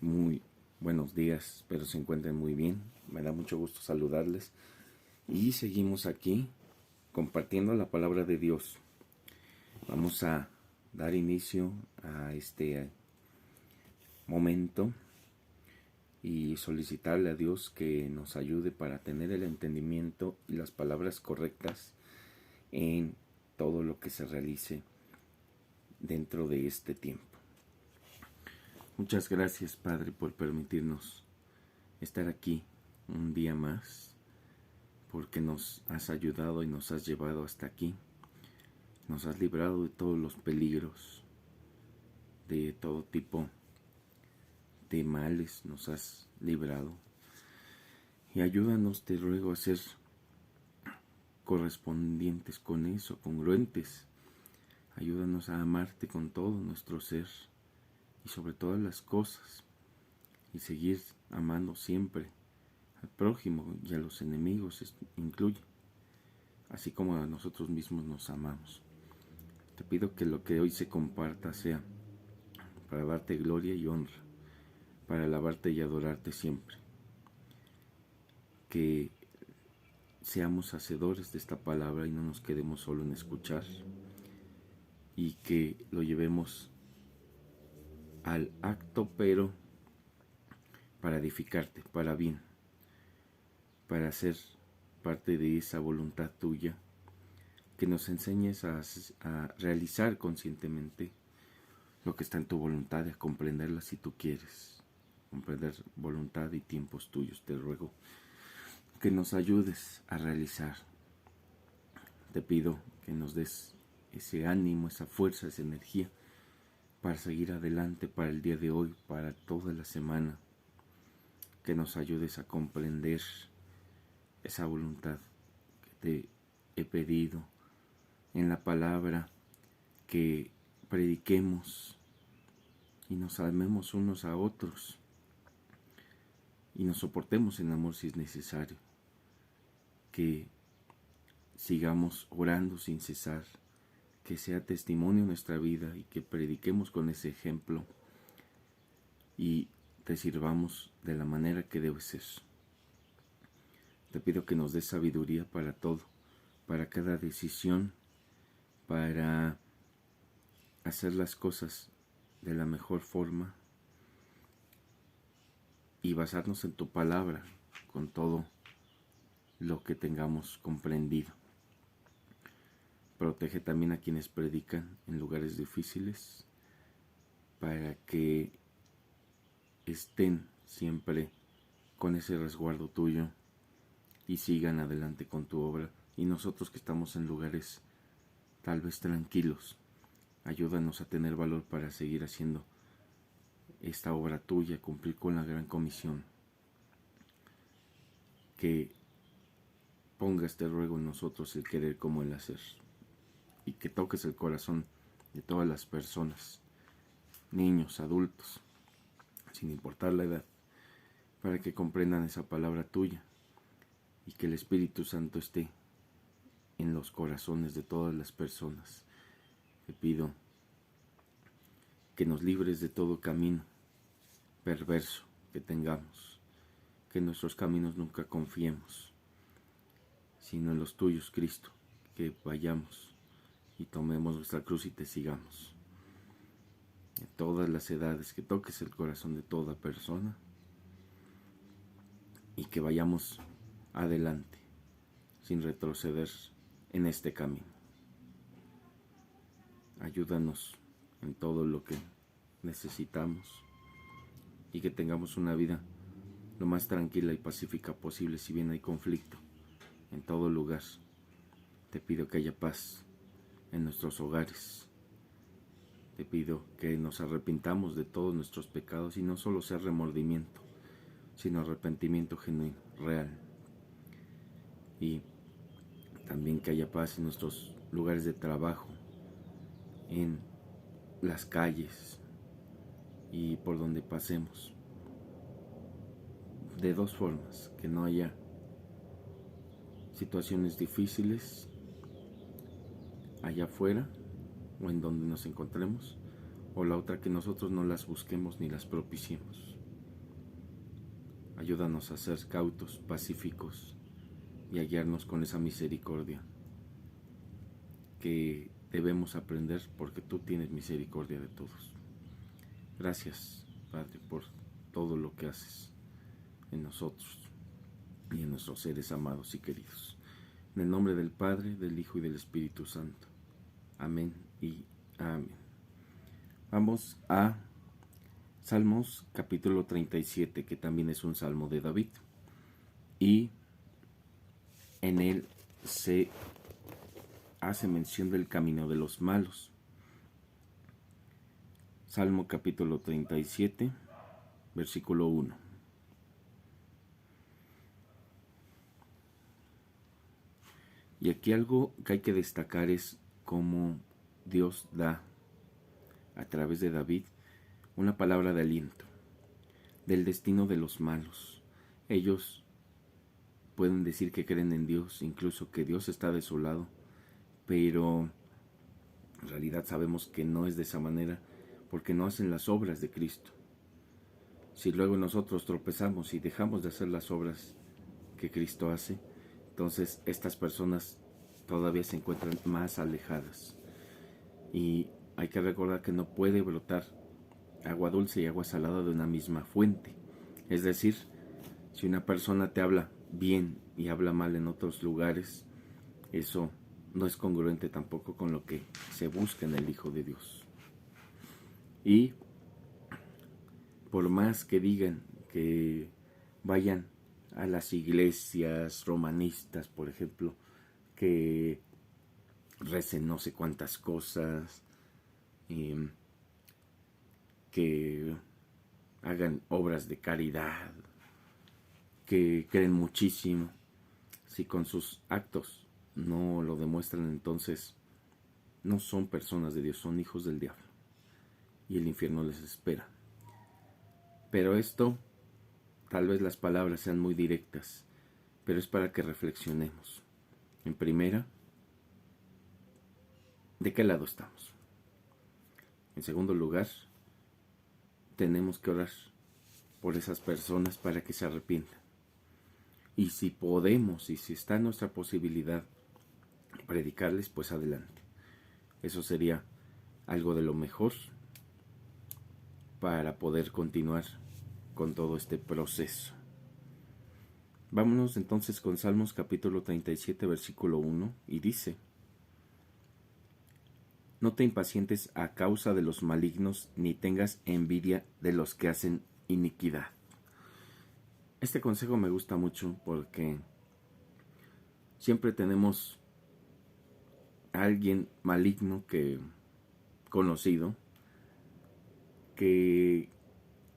Muy buenos días, espero se encuentren muy bien. Me da mucho gusto saludarles. Y seguimos aquí compartiendo la palabra de Dios. Vamos a dar inicio a este momento y solicitarle a Dios que nos ayude para tener el entendimiento y las palabras correctas en todo lo que se realice dentro de este tiempo. Muchas gracias, Padre, por permitirnos estar aquí un día más, porque nos has ayudado y nos has llevado hasta aquí. Nos has librado de todos los peligros, de todo tipo de males, nos has librado. Y ayúdanos, te ruego, a ser correspondientes con eso, congruentes. Ayúdanos a amarte con todo nuestro ser y sobre todas las cosas, y seguir amando siempre al prójimo y a los enemigos incluye, así como a nosotros mismos nos amamos. Te pido que lo que hoy se comparta sea para darte gloria y honra, para alabarte y adorarte siempre. Que seamos hacedores de esta palabra y no nos quedemos solo en escuchar, y que lo llevemos al acto, pero para edificarte, para bien, para ser parte de esa voluntad tuya, que nos enseñes a realizar conscientemente lo que está en tu voluntad, a comprenderla si tú quieres, comprender voluntad y tiempos tuyos. Te ruego que nos ayudes a realizar. Te pido que nos des ese ánimo, esa fuerza, esa energía para seguir adelante, para el día de hoy, para toda la semana. Que nos ayudes a comprender esa voluntad que te he pedido en la palabra, que prediquemos y nos amemos unos a otros y nos soportemos en amor si es necesario, que sigamos orando sin cesar, que sea testimonio en nuestra vida y que prediquemos con ese ejemplo y te sirvamos de la manera que debe ser. Te pido que nos des sabiduría para todo, para cada decisión, para hacer las cosas de la mejor forma y basarnos en tu palabra con todo lo que tengamos comprendido. Protege también a quienes predican en lugares difíciles, para que estén siempre con ese resguardo tuyo y sigan adelante con tu obra. Y nosotros que estamos en lugares tal vez tranquilos, ayúdanos a tener valor para seguir haciendo esta obra tuya, cumplir con la gran comisión. Que pongas, te ruego, en nosotros el querer como el hacer, y que toques el corazón de todas las personas, niños, adultos, sin importar la edad, para que comprendan esa palabra tuya y que el Espíritu Santo esté en los corazones de todas las personas. Te pido que nos libres de todo camino perverso que tengamos, que en nuestros caminos nunca confiemos, sino en los tuyos, Cristo, que vayamos y tomemos nuestra cruz y te sigamos. En todas las edades, que toques el corazón de toda persona y que vayamos adelante sin retroceder en este camino. Ayúdanos en todo lo que necesitamos y que tengamos una vida lo más tranquila y pacífica posible. Si bien hay conflicto en todo lugar, te pido que haya paz en nuestros hogares. Te pido que nos arrepintamos de todos nuestros pecados y no solo sea remordimiento, sino arrepentimiento genuino, real. Y también que haya paz en nuestros lugares de trabajo, en las calles y por donde pasemos. De dos formas: que no haya situaciones difíciles allá afuera o en donde nos encontremos, o la otra, que nosotros no las busquemos ni las propiciemos. Ayúdanos a ser cautos, pacíficos y a guiarnos con esa misericordia que debemos aprender, porque tú tienes misericordia de todos. Gracias, Padre, por todo lo que haces en nosotros y en nuestros seres amados y queridos. En el nombre del Padre, del Hijo y del Espíritu Santo. Amén y amén. Vamos a Salmos capítulo 37, que también es un salmo de David. Y en él se hace mención del camino de los malos. Salmo capítulo 37, versículo 1. Y aquí algo que hay que destacar es cómo Dios da a través de David una palabra de aliento del destino de los malos. Ellos pueden decir que creen en Dios, incluso que Dios está de su lado, pero en realidad sabemos que no es de esa manera, porque no hacen las obras de Cristo. Si luego nosotros tropezamos y dejamos de hacer las obras que Cristo hace, entonces estas personas todavía se encuentran más alejadas. Y hay que recordar que no puede brotar agua dulce y agua salada de una misma fuente. Es decir, si una persona te habla bien y habla mal en otros lugares, eso no es congruente tampoco con lo que se busca en el Hijo de Dios. Y por más que digan que vayan a las iglesias romanistas, por ejemplo, que recen no sé cuántas cosas, que hagan obras de caridad, que creen muchísimo, si con sus actos no lo demuestran, entonces no son personas de Dios, son hijos del diablo, y el infierno les espera. Pero esto, tal vez las palabras sean muy directas, pero es para que reflexionemos. En primera, ¿de qué lado estamos? En segundo lugar, tenemos que orar por esas personas para que se arrepientan. Y si podemos, y si está en nuestra posibilidad predicarles, pues adelante. Eso sería algo de lo mejor para poder continuar con todo este proceso. Vámonos entonces con Salmos capítulo 37, versículo 1, y dice: No te impacientes a causa de los malignos, ni tengas envidia de los que hacen iniquidad. Este consejo me gusta mucho porque siempre tenemos a alguien maligno conocido que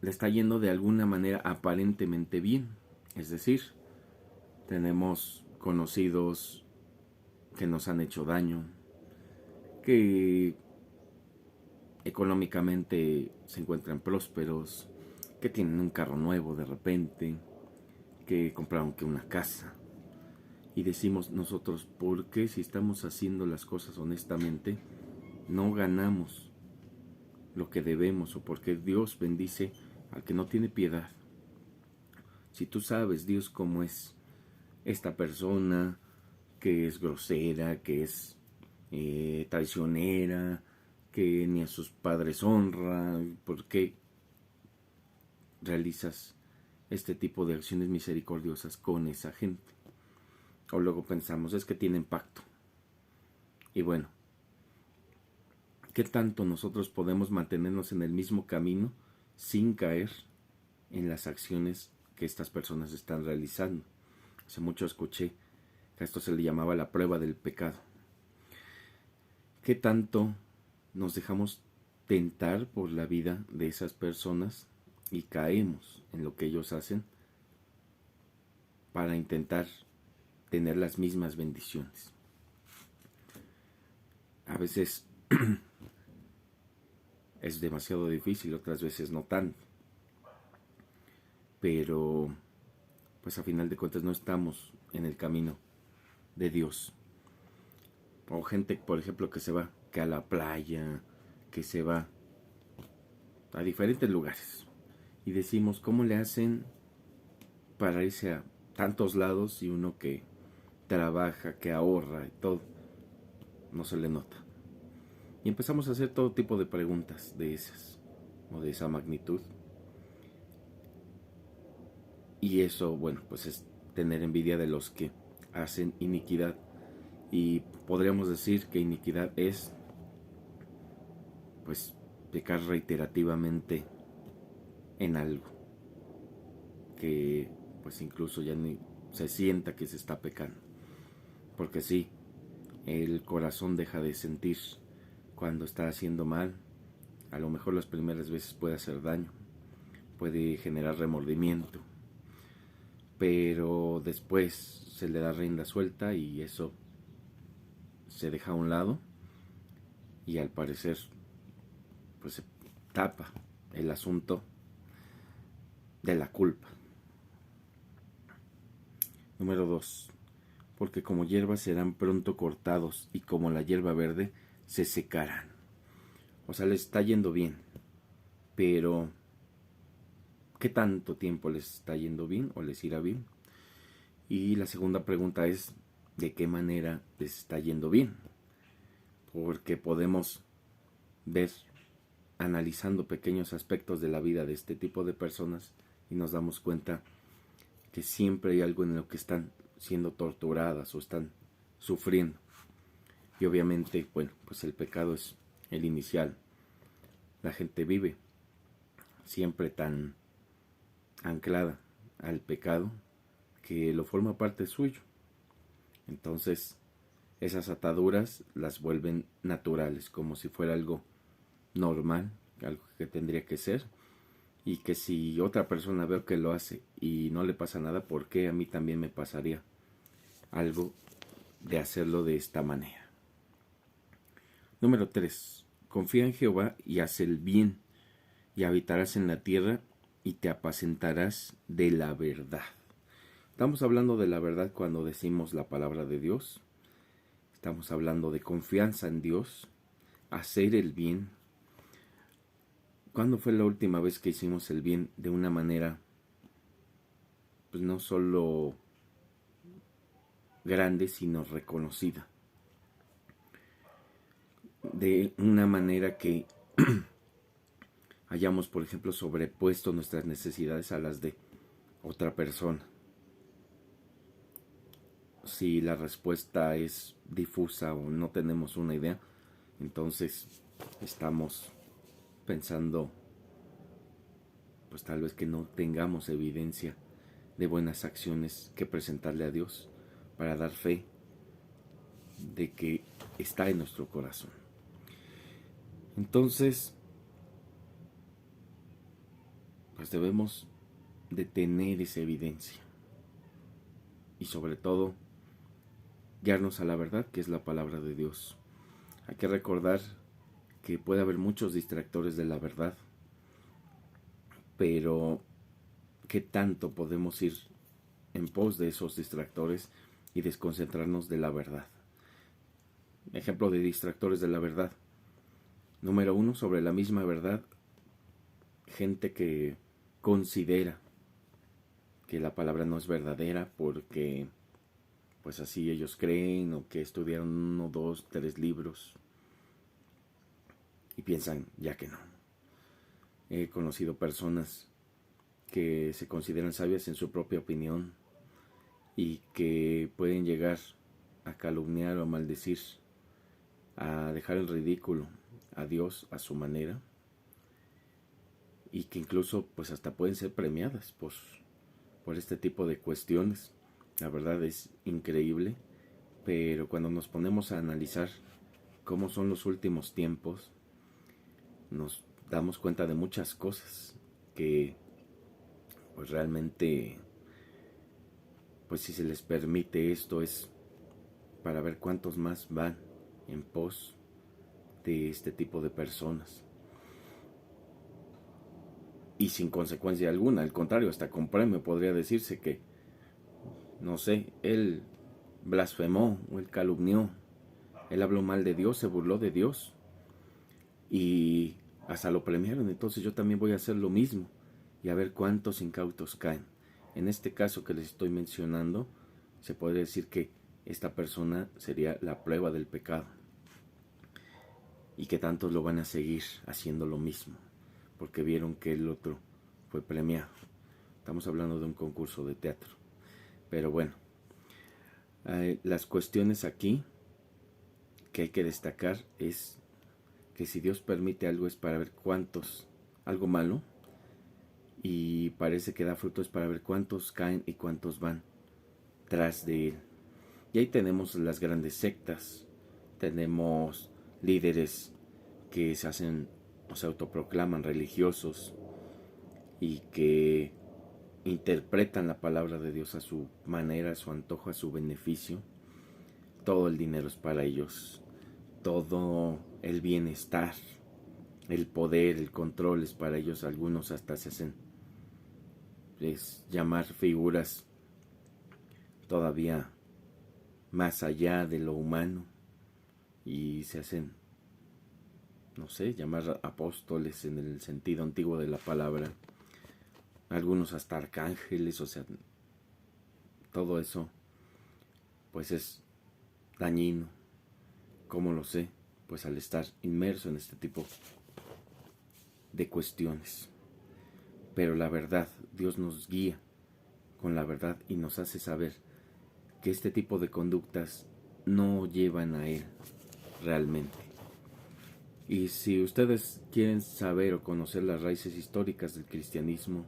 le está yendo de alguna manera aparentemente bien. Es decir, tenemos conocidos que nos han hecho daño, que económicamente se encuentran prósperos, que tienen un carro nuevo de repente, que compraron que una casa. Y decimos nosotros, ¿por qué si estamos haciendo las cosas honestamente no ganamos lo que debemos? ¿O por qué Dios bendice al que no tiene piedad? Si tú sabes, Dios, cómo es esta persona, que es grosera, que es traicionera, que ni a sus padres honra, ¿por qué realizas este tipo de acciones misericordiosas con esa gente? O luego pensamos, es que tienen pacto. Y bueno, ¿qué tanto nosotros podemos mantenernos en el mismo camino sin caer en las acciones que estas personas están realizando? Hace mucho escuché que a esto se le llamaba la prueba del pecado. ¿Qué tanto nos dejamos tentar por la vida de esas personas y caemos en lo que ellos hacen para intentar tener las mismas bendiciones? A veces es demasiado difícil, otras veces no tanto. Pero pues a final de cuentas no estamos en el camino de Dios. O gente, por ejemplo, que se va que a la playa, que se va a diferentes lugares. Y decimos, ¿cómo le hacen para irse a tantos lados, y uno que trabaja, que ahorra y todo, no se le nota. Y empezamos a hacer todo tipo de preguntas de esas, o de esa magnitud. Y eso, bueno, pues es tener envidia de los que hacen iniquidad. Y podríamos decir que iniquidad es, pues, pecar reiterativamente en algo que, pues, incluso ya ni se sienta que se está pecando. Porque sí, el corazón deja de sentir cuando está haciendo mal. A lo mejor las primeras veces puede hacer daño, puede generar remordimiento, pero después se le da rienda suelta y eso se deja a un lado, y al parecer pues se tapa el asunto de la culpa. Número 2. Porque como hierba serán pronto cortados, y como la hierba verde se secarán. O sea, les está yendo bien, pero ¿qué tanto tiempo les está yendo bien o les irá bien? Y la segunda pregunta es, ¿de qué manera les está yendo bien? Porque podemos ver, analizando pequeños aspectos de la vida de este tipo de personas, y nos damos cuenta que siempre hay algo en lo que están siendo torturadas o están sufriendo. Y obviamente, bueno, pues el pecado es el inicial. La gente vive siempre tan anclada al pecado que lo forma parte suyo. Entonces, esas ataduras las vuelven naturales, como si fuera algo normal, algo que tendría que ser, y que si otra persona veo que lo hace y no le pasa nada, ¿por qué a mí también me pasaría algo de hacerlo de esta manera? Número 3. Confía en Jehová y haz el bien, y habitarás en la tierra y te apacentarás de la verdad. Estamos hablando de la verdad cuando decimos la palabra de Dios. Estamos hablando de confianza en Dios, hacer el bien. ¿Cuándo fue la última vez que hicimos el bien de una manera, pues no solo grande, sino reconocida? De una manera que hayamos, por ejemplo, sobrepuesto nuestras necesidades a las de otra persona. Si la respuesta es difusa o no tenemos una idea, entonces estamos pensando, pues tal vez que no tengamos evidencia de buenas acciones que presentarle a Dios para dar fe de que está en nuestro corazón. Entonces, pues debemos de tener esa evidencia y sobre todo guiarnos a la verdad, que es la palabra de Dios. Hay que recordar que puede haber muchos distractores de la verdad, pero ¿qué tanto podemos ir en pos de esos distractores y desconcentrarnos de la verdad? Ejemplo de distractores de la verdad. Número 1, sobre la misma verdad, gente que considera que la palabra no es verdadera porque pues así ellos creen, o que estudiaron 1, 2, 3 libros y piensan ya que no. He conocido personas que se consideran sabias en su propia opinión y que pueden llegar a calumniar o a maldecir, a dejar el ridículo a Dios a su manera, y que incluso pues hasta pueden ser premiadas por este tipo de cuestiones. La verdad es increíble, pero cuando nos ponemos a analizar cómo son los últimos tiempos, nos damos cuenta de muchas cosas que pues realmente, pues si se les permite esto, es para ver cuántos más van en pos de este tipo de personas. Y sin consecuencia alguna, al contrario, hasta con premio podría decirse que, no sé, él blasfemó o él calumnió, él habló mal de Dios, se burló de Dios y hasta lo premiaron. Entonces yo también voy a hacer lo mismo y a ver cuántos incautos caen. En este caso que les estoy mencionando, se podría decir que esta persona sería la prueba del pecado y que tantos lo van a seguir haciendo lo mismo porque vieron que el otro fue premiado. Estamos hablando de un concurso de teatro. Pero bueno, las cuestiones aquí que hay que destacar es que si Dios permite algo es para ver cuántos, algo malo, y parece que da fruto es para ver cuántos caen y cuántos van tras de él. Y ahí tenemos las grandes sectas, tenemos líderes que se hacen o se autoproclaman religiosos y que interpretan la palabra de Dios a su manera, a su antojo, a su beneficio. Todo el dinero es para ellos, todo el bienestar, el poder, el control es para ellos. Algunos hasta se hacen llamar figuras todavía más allá de lo humano y se hacen, no sé, llamar apóstoles en el sentido antiguo de la palabra. Algunos hasta arcángeles, o sea, todo eso pues es dañino. ¿Cómo lo sé? Pues al estar inmerso en este tipo de cuestiones. Pero la verdad, Dios nos guía con la verdad y nos hace saber que este tipo de conductas no llevan a Él realmente. Y si ustedes quieren saber o conocer las raíces históricas del cristianismo,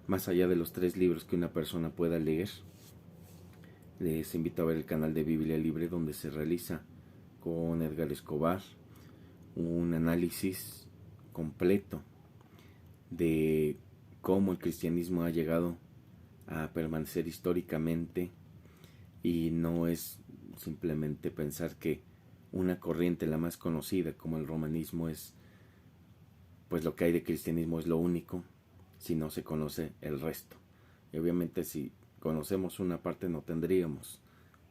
más allá de los 3 libros que una persona pueda leer, les invito a ver el canal de Biblia Libre, donde se realiza con Edgar Escobar un análisis completo de cómo el cristianismo ha llegado a permanecer históricamente, y no es simplemente pensar que una corriente, la más conocida como el romanismo, es pues lo que hay de cristianismo es lo único, si no se conoce el resto. Y obviamente si conocemos una parte no tendríamos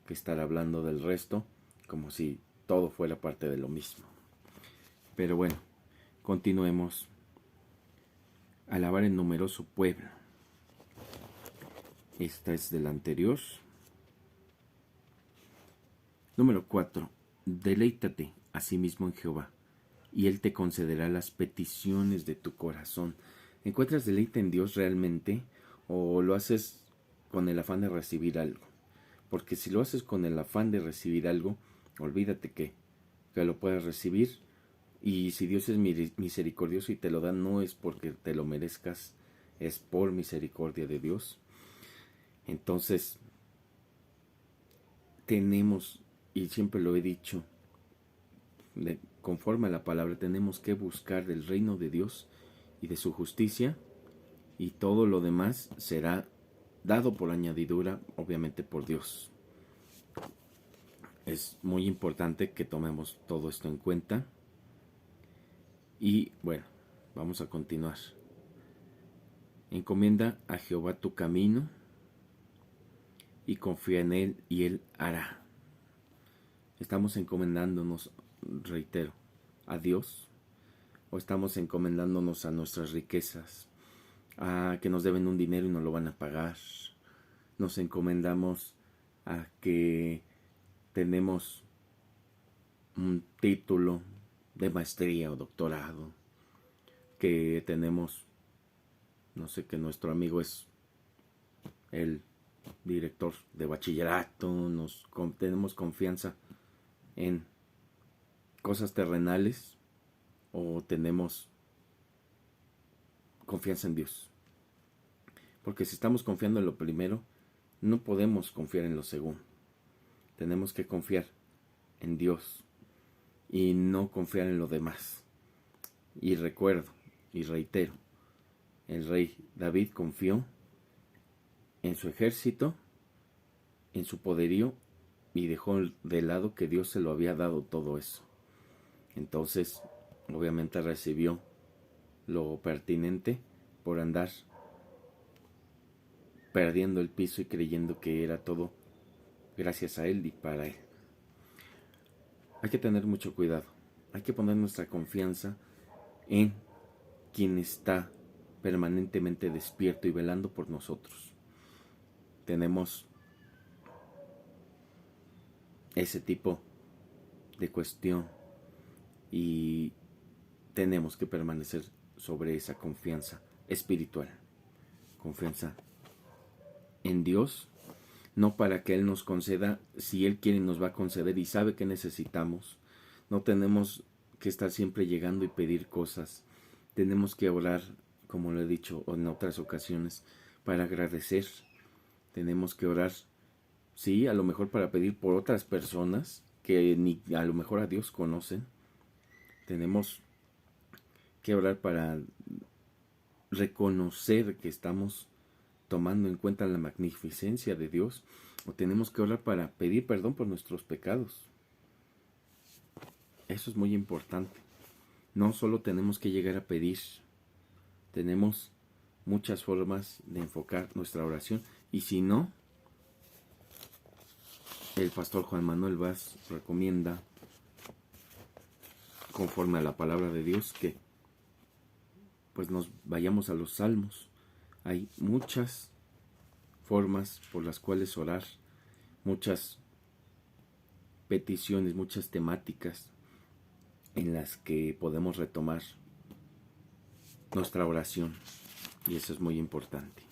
que estar hablando del resto como si todo fuera parte de lo mismo. Pero bueno, continuemos. Alabar el numeroso pueblo. Esta es del anterior. Número 4. Deleítate a sí mismo en Jehová, y Él te concederá las peticiones de tu corazón. ¿Encuentras deleite en Dios realmente, o lo haces con el afán de recibir algo? Porque si lo haces con el afán de recibir algo, olvídate que lo puedes recibir. Y si Dios es misericordioso y te lo da, no es porque te lo merezcas, es por misericordia de Dios. Entonces, tenemos, y siempre lo he dicho, conforme a la palabra, tenemos que buscar del reino de Dios y de su justicia, y todo lo demás será dado por añadidura, obviamente por Dios. Es muy importante que tomemos todo esto en cuenta. Y bueno, vamos a continuar. Encomienda a Jehová tu camino y confía en Él y Él hará. Estamos encomendándonos, reitero, a Dios, o estamos encomendándonos a nuestras riquezas, a que nos deben un dinero y nos lo van a pagar. Nos encomendamos a que tenemos un título de maestría o doctorado, que tenemos, no sé, que nuestro amigo es el director de bachillerato, tenemos confianza en cosas terrenales, o tenemos confianza en Dios. Porque si estamos confiando en lo primero, no podemos confiar en lo segundo. Tenemos que confiar en Dios y no confiar en lo demás. Y recuerdo y reitero, el rey David confió en su ejército, en su poderío, y dejó de lado que Dios se lo había dado todo eso. Entonces, obviamente recibió lo pertinente por andar perdiendo el piso y creyendo que era todo gracias a Él y para Él. Hay que tener mucho cuidado. Hay que poner nuestra confianza en quien está permanentemente despierto y velando por nosotros. tenemos ese tipo de cuestión y tenemos que permanecer sobre esa confianza espiritual, confianza en Dios, no para que Él nos conceda, si Él quiere nos va a conceder y sabe que necesitamos. No tenemos que estar siempre llegando y pedir cosas, tenemos que orar, como lo he dicho en otras ocasiones, para agradecer. Tenemos que orar, sí, a lo mejor para pedir por otras personas que ni a lo mejor a Dios conocen. Tenemos que orar para reconocer que estamos tomando en cuenta la magnificencia de Dios, o tenemos que orar para pedir perdón por nuestros pecados. Eso es muy importante. No solo tenemos que llegar a pedir, tenemos muchas formas de enfocar nuestra oración, y si no, el pastor Juan Manuel Vaz recomienda, conforme a la palabra de Dios, que pues nos vayamos a los salmos. Hay muchas formas por las cuales orar, muchas peticiones, muchas temáticas en las que podemos retomar nuestra oración, y eso es muy importante.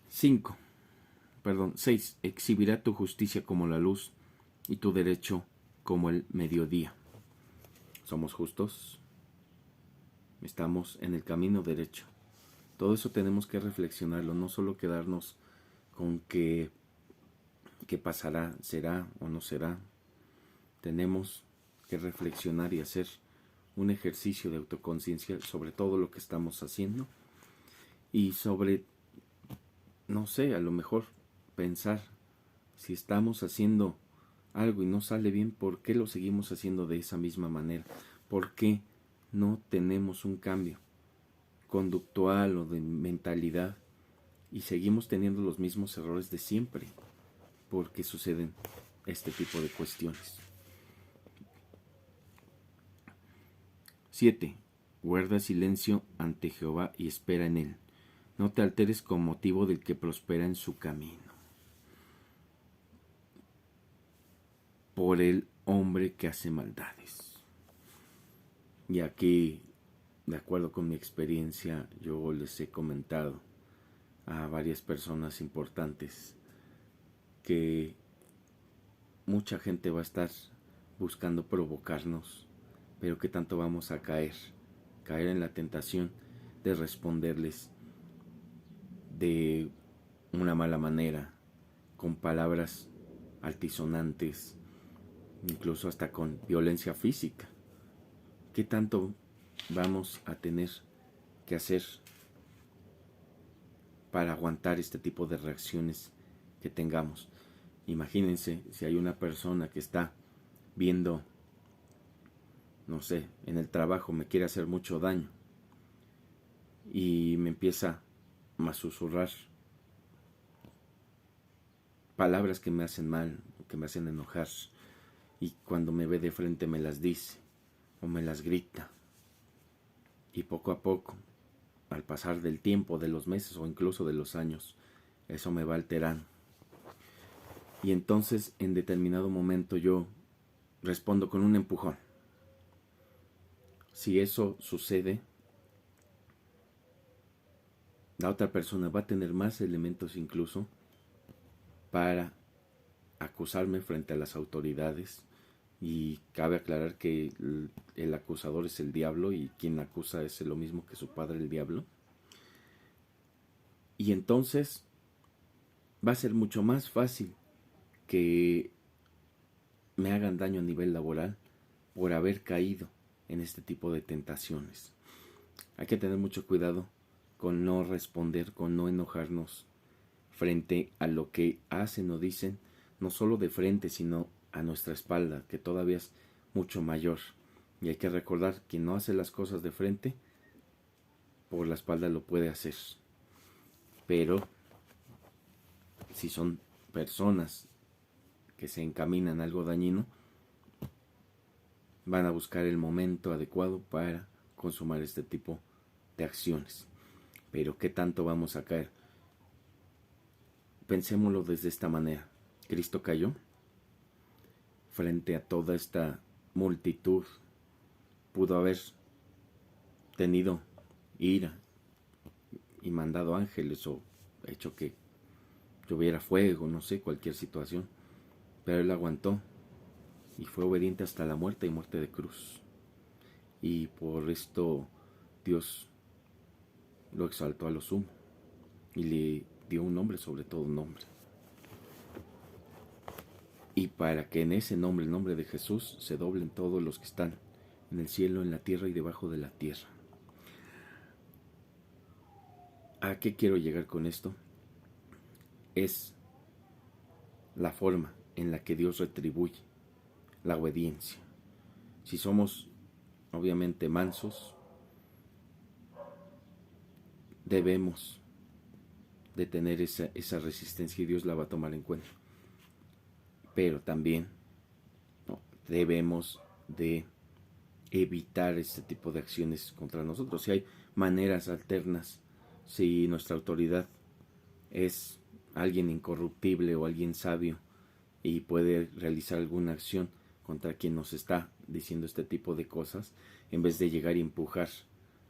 6. Exhibirá tu justicia como la luz y tu derecho como el mediodía. ¿Somos justos? ¿Estamos en el camino derecho? Todo eso tenemos que reflexionarlo, no solo quedarnos con qué pasará, será o no será. Tenemos que reflexionar y hacer un ejercicio de autoconciencia sobre todo lo que estamos haciendo, y sobre, no sé, a lo mejor pensar si estamos haciendo algo y no sale bien, ¿por qué lo seguimos haciendo de esa misma manera? ¿Por qué no tenemos un cambio conductual o de mentalidad y seguimos teniendo los mismos errores de siempre? ¿Por qué suceden este tipo de cuestiones? 7. Guarda silencio ante Jehová y espera en él. No te alteres con motivo del que prospera en su camino. Por el hombre que hace maldades. Y aquí, de acuerdo con mi experiencia, yo les he comentado a varias personas importantes que mucha gente va a estar buscando provocarnos, pero que tanto vamos a caer en la tentación de responderles de una mala manera, con palabras altisonantes, incluso hasta con violencia física. ¿Qué tanto vamos a tener que hacer para aguantar este tipo de reacciones que tengamos? Imagínense si hay una persona que está viendo, no sé, en el trabajo me quiere hacer mucho daño y me empieza a susurrar palabras que me hacen mal, que me hacen enojar, y cuando me ve de frente me las dice o me las grita, y poco a poco, al pasar del tiempo, de los meses o incluso de los años, eso me va alterando, y entonces en determinado momento yo respondo con un empujón. Si eso sucede, la otra persona va a tener más elementos incluso para acusarme frente a las autoridades, y cabe aclarar que el acusador es el diablo y quien acusa es lo mismo que su padre, el diablo. Y entonces va a ser mucho más fácil que me hagan daño a nivel laboral por haber caído en este tipo de tentaciones. Hay que tener mucho cuidado con no responder, con no enojarnos frente a lo que hacen o dicen, no solo de frente, sino a nuestra espalda, que todavía es mucho mayor. Y hay que recordar, quien no hace las cosas de frente, por la espalda lo puede hacer. Pero si son personas que se encaminan a algo dañino, van a buscar el momento adecuado para consumar este tipo de acciones. Pero ¿qué tanto vamos a caer? pensémoslo desde esta manera. Cristo cayó frente a toda esta multitud. Pudo haber tenido ira y mandado ángeles o hecho que lloviera fuego, no sé, cualquier situación. Pero él aguantó y fue obediente hasta la muerte y muerte de cruz. Y por esto Dios lo exaltó a lo sumo y le dio un nombre sobre todo nombre. Y para que en ese nombre, el nombre de Jesús, se doblen todos los que están en el cielo, en la tierra y debajo de la tierra. ¿A qué quiero llegar con esto? Es la forma en la que Dios retribuye la obediencia. Si somos obviamente mansos, debemos de tener esa resistencia y Dios la va a tomar en cuenta. Pero también debemos de evitar este tipo de acciones contra nosotros. Si hay maneras alternas, si nuestra autoridad es alguien incorruptible o alguien sabio y puede realizar alguna acción contra quien nos está diciendo este tipo de cosas, en vez de llegar y empujar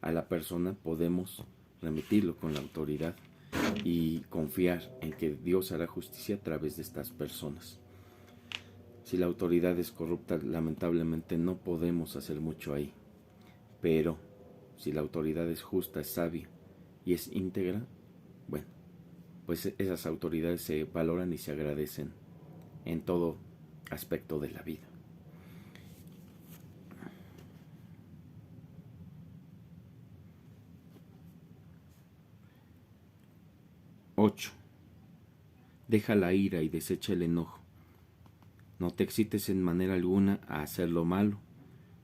a la persona, podemos remitirlo con la autoridad y confiar en que Dios hará justicia a través de estas personas. Si la autoridad es corrupta, lamentablemente no podemos hacer mucho ahí. Pero si la autoridad es justa, es sabia y es íntegra, bueno, pues esas autoridades se valoran y se agradecen en todo aspecto de la vida. Ocho. Deja la ira y desecha el enojo. No te excites en manera alguna a hacer lo malo,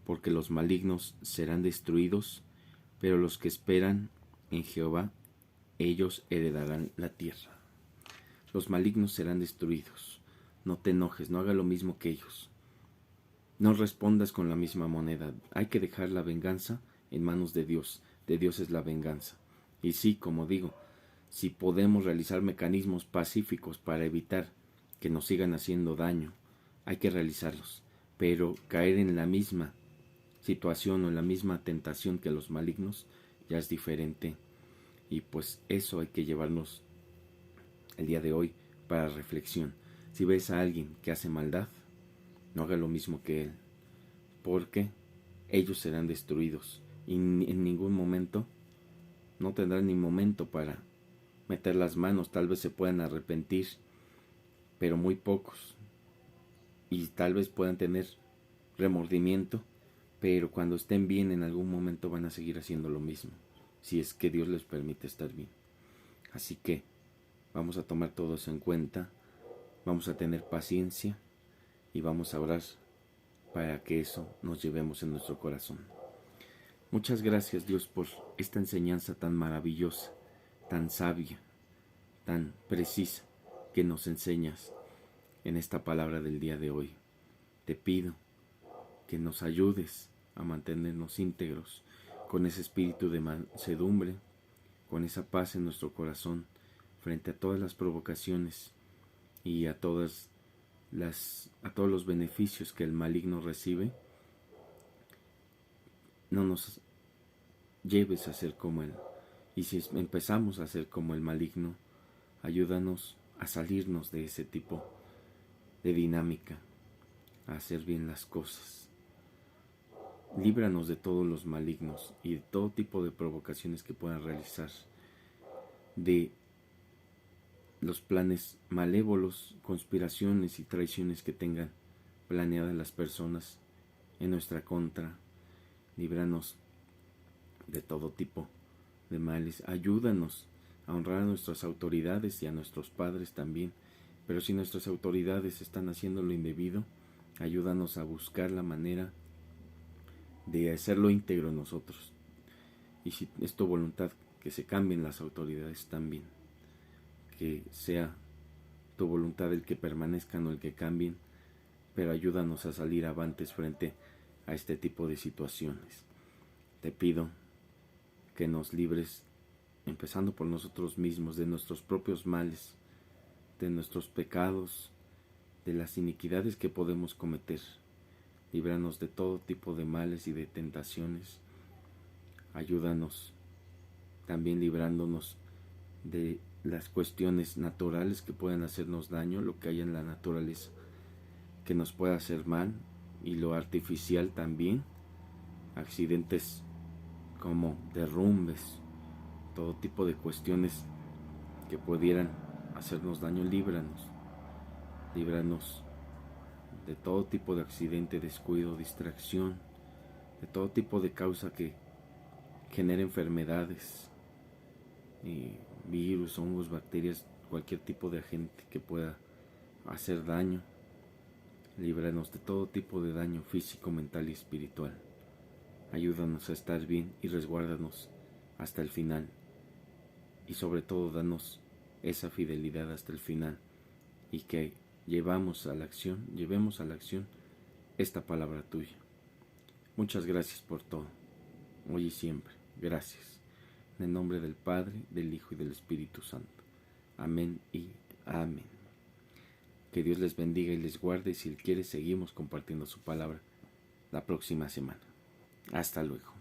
porque los malignos serán destruidos, pero los que esperan en Jehová, ellos heredarán la tierra. Los malignos serán destruidos. No te enojes, no haga lo mismo que ellos. No respondas con la misma moneda. Hay que dejar la venganza en manos de Dios. De Dios es la venganza. Y sí, como digo, si podemos realizar mecanismos pacíficos para evitar que nos sigan haciendo daño, hay que realizarlos. Pero caer en la misma situación o en la misma tentación que los malignos ya es diferente. Y pues eso hay que llevarnos el día de hoy para reflexión. Si ves a alguien que hace maldad, no haga lo mismo que él, porque ellos serán destruidos y en ningún momento no tendrán ni momento para meter las manos. Tal vez se puedan arrepentir, pero muy pocos, y tal vez puedan tener remordimiento, pero cuando estén bien en algún momento van a seguir haciendo lo mismo, si es que Dios les permite estar bien. Así que vamos a tomar todo eso en cuenta, vamos a tener paciencia y vamos a orar para que eso nos llevemos en nuestro corazón. Muchas gracias, Dios, por esta enseñanza tan maravillosa, tan sabia, tan precisa que nos enseñas en esta palabra del día de hoy. Te pido que nos ayudes a mantenernos íntegros, con ese espíritu de mansedumbre, con esa paz en nuestro corazón frente a todas las provocaciones y a todos los beneficios que el maligno recibe. No nos lleves a ser como él. Y si empezamos a ser como el maligno, ayúdanos a salirnos de ese tipo de dinámica, a hacer bien las cosas. Líbranos de todos los malignos y de todo tipo de provocaciones que puedan realizar, de los planes malévolos, conspiraciones y traiciones que tengan planeadas las personas en nuestra contra. Líbranos de todo tipo de males. Ayúdanos a honrar a nuestras autoridades y a nuestros padres también. Pero si nuestras autoridades están haciendo lo indebido, ayúdanos a buscar la manera de hacerlo íntegro nosotros. Y si es tu voluntad que se cambien las autoridades también, que sea tu voluntad el que permanezcan o el que cambien, pero ayúdanos a salir avantes frente a este tipo de situaciones. Te pido que nos libres, empezando por nosotros mismos, de nuestros propios males, de nuestros pecados, de las iniquidades que podemos cometer. Líbranos de todo tipo de males y de tentaciones. Ayúdanos también librándonos de las cuestiones naturales que puedan hacernos daño, lo que hay en la naturaleza que nos pueda hacer mal, y lo artificial también, accidentes como derrumbes, todo tipo de cuestiones que pudieran hacernos daño. Líbranos de todo tipo de accidente, descuido, distracción, de todo tipo de causa que genere enfermedades, virus, hongos, bacterias, cualquier tipo de agente que pueda hacer daño. Líbranos de todo tipo de daño físico, mental y espiritual. Ayúdanos a estar bien y resguárdanos hasta el final. Y sobre todo, danos esa fidelidad hasta el final, y que llevemos a la acción esta palabra tuya. Muchas gracias por todo, hoy y siempre. Gracias. En el nombre del Padre, del Hijo y del Espíritu Santo. Amén y amén. Que Dios les bendiga y les guarde, y si Él quiere seguimos compartiendo su palabra la próxima semana. Hasta luego.